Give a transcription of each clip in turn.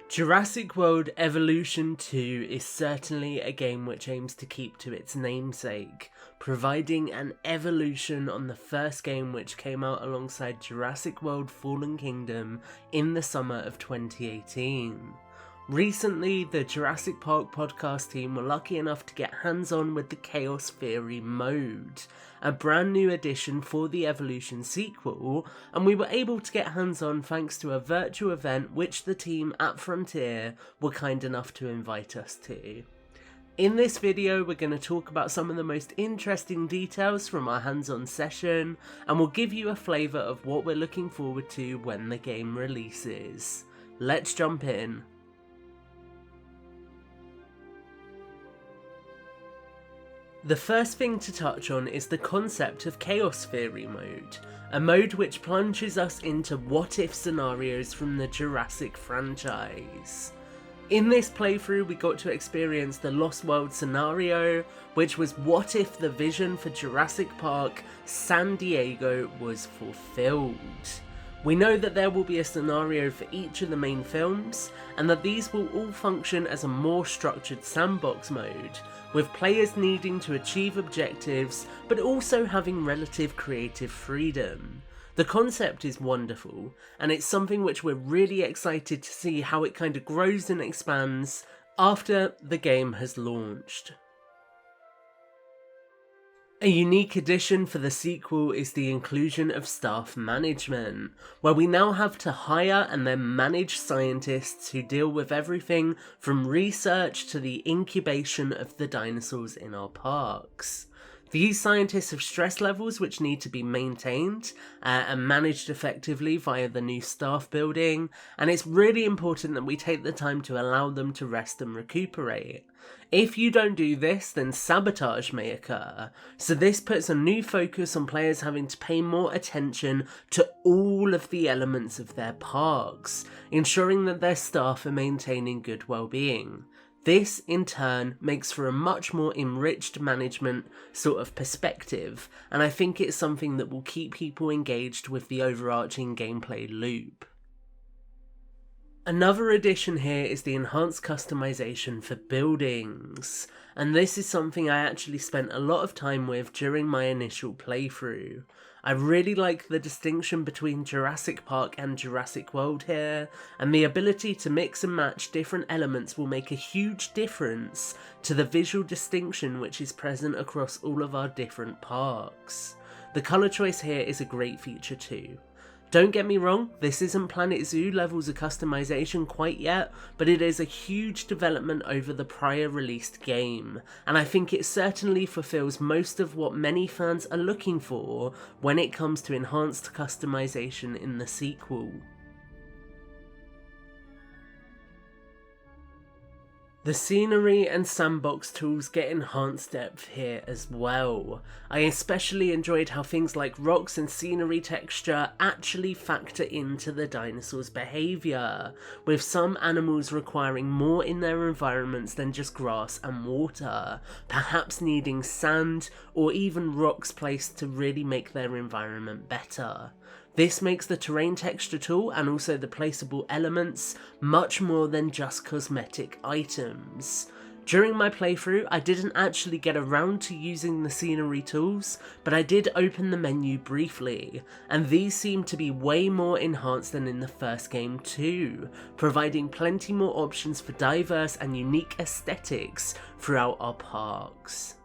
Jurassic World Evolution 2 is certainly a game which aims to keep to its namesake, providing an evolution on the first game which came out alongside Jurassic World Fallen Kingdom in the summer of 2018. Recently, the Jurassic Park podcast team were lucky enough to get hands-on with the Chaos Theory mode, a brand new addition for the Evolution sequel, and we were able to get hands-on thanks to a virtual event which the team at Frontier were kind enough to invite us to. In this video, we're going to talk about some of the most interesting details from our hands-on session, and we'll give you a flavour of what we're looking forward to when the game releases. Let's jump in. The first thing to touch on is the concept of Chaos Theory mode, a mode which plunges us into what-if scenarios from the Jurassic franchise. In this playthrough we got to experience the Lost World scenario, which was what if the vision for Jurassic Park San Diego was fulfilled. We know that there will be a scenario for each of the main films, and that these will all function as a more structured sandbox mode, with players needing to achieve objectives, but also having relative creative freedom. The concept is wonderful, and it's something which we're really excited to see how it kind of grows and expands after the game has launched. A unique addition for the sequel is the inclusion of staff management, where we now have to hire and then manage scientists who deal with everything from research to the incubation of the dinosaurs in our parks. These scientists have stress levels which need to be maintained and managed effectively via the new staff building, and it's really important that we take the time to allow them to rest and recuperate. If you don't do this, then sabotage may occur, so this puts a new focus on players having to pay more attention to all of the elements of their parks, ensuring that their staff are maintaining good well-being. This, in turn, makes for a much more enriched management sort of perspective, and I think it's something that will keep people engaged with the overarching gameplay loop. Another addition here is the enhanced customization for buildings, and this is something I actually spent a lot of time with during my initial playthrough. I really like the distinction between Jurassic Park and Jurassic World here, and the ability to mix and match different elements will make a huge difference to the visual distinction which is present across all of our different parks. The colour choice here is a great feature too. Don't get me wrong, this isn't Planet Zoo levels of customization quite yet, but it is a huge development over the prior released game, and I think it certainly fulfills most of what many fans are looking for when it comes to enhanced customization in the sequel. The scenery and sandbox tools get enhanced depth here as well. I especially enjoyed how things like rocks and scenery texture actually factor into the dinosaurs' behaviour, with some animals requiring more in their environments than just grass and water, perhaps needing sand or even rocks placed to really make their environment better. This makes the terrain texture tool and also the placeable elements much more than just cosmetic items. During my playthrough, I didn't actually get around to using the scenery tools, but I did open the menu briefly, and these seem to be way more enhanced than in the first game too, providing plenty more options for diverse and unique aesthetics throughout our parks.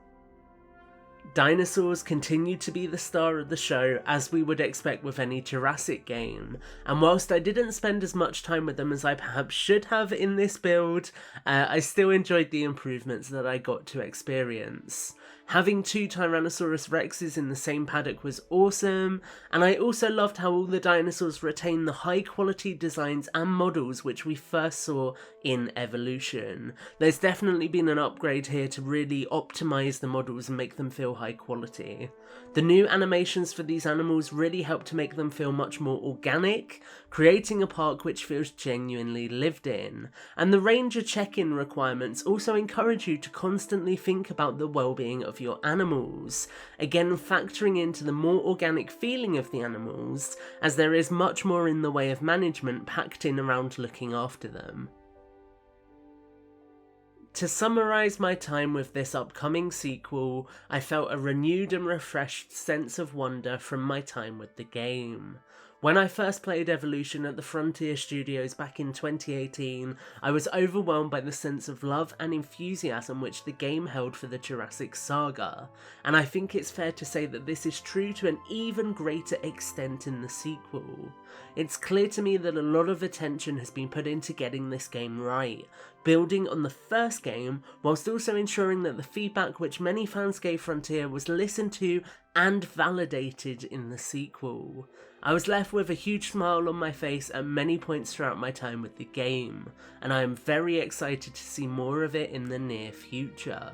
Dinosaurs continue to be the star of the show, as we would expect with any Jurassic game, and whilst I didn't spend as much time with them as I perhaps should have in this build, I still enjoyed the improvements that I got to experience. Having 2 Tyrannosaurus Rexes in the same paddock was awesome, and I also loved how all the dinosaurs retain the high quality designs and models which we first saw in Evolution. There's definitely been an upgrade here to really optimise the models and make them feel high quality. The new animations for these animals really help to make them feel much more organic, creating a park which feels genuinely lived in. And the ranger check-in requirements also encourage you to constantly think about the well-being of your animals, again factoring into the more organic feeling of the animals, as there is much more in the way of management packed in around looking after them. To summarise my time with this upcoming sequel, I felt a renewed and refreshed sense of wonder from my time with the game. When I first played Evolution at the Frontier Studios back in 2018, I was overwhelmed by the sense of love and enthusiasm which the game held for the Jurassic saga, and I think it's fair to say that this is true to an even greater extent in the sequel. It's clear to me that a lot of attention has been put into getting this game right, building on the first game, whilst also ensuring that the feedback which many fans gave Frontier was listened to and validated in the sequel. I was left with a huge smile on my face at many points throughout my time with the game, and I am very excited to see more of it in the near future.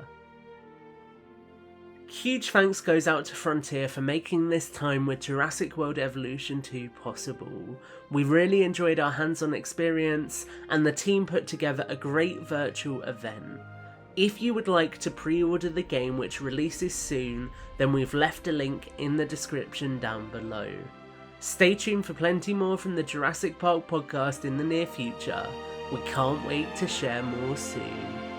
Huge thanks goes out to Frontier for making this time with Jurassic World Evolution 2 possible. We really enjoyed our hands-on experience, and the team put together a great virtual event. If you would like to pre-order the game, which releases soon, then we've left a link in the description down below. Stay tuned for plenty more from the Jurassic Park podcast in the near future. We can't wait to share more soon.